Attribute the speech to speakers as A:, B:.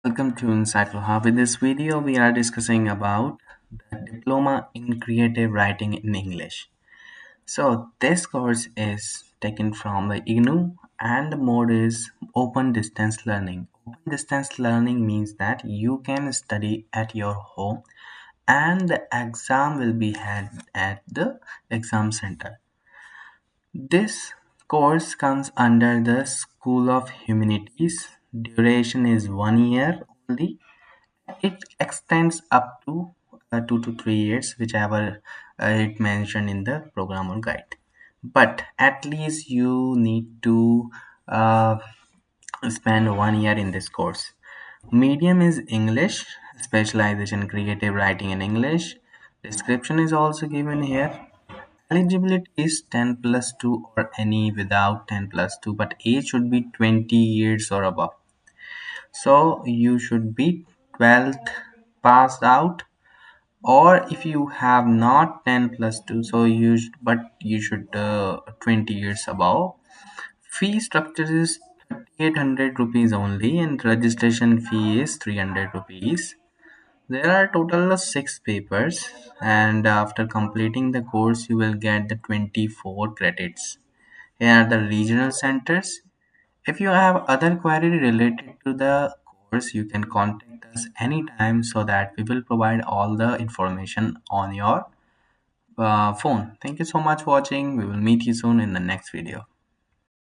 A: Welcome to Insightful Hub. In this video, we are discussing about the Diploma in Creative Writing in English. So this course is taken from the IGNOU and the mode is Open Distance Learning. Open Distance Learning means that you can study at your home and the exam will be had at the exam center. This course comes under the School of Humanities. Duration is 1 year only. It extends up to 2 to 3 years, whichever it mentioned in the program or guide. But at least you need to uh, spend 1 year in this course. Medium is English, specialization creative writing in English. Description is also given here. Eligibility is 10 plus 2 or any without 10 plus 2, but age should be 20 years or above. So you should be 12th passed out, or if you have not 10 plus 2, so you should 20 years above. Fee structure is 3800 rupees only and registration fee is 300 rupees. There are total of 6 papers, and after completing the course you will get the 24 credits. Here are the regional centers. If you have other query related to the course, you can contact us anytime so that we will provide all the information on your phone. Thank you so much for watching. We will meet you soon in the next video.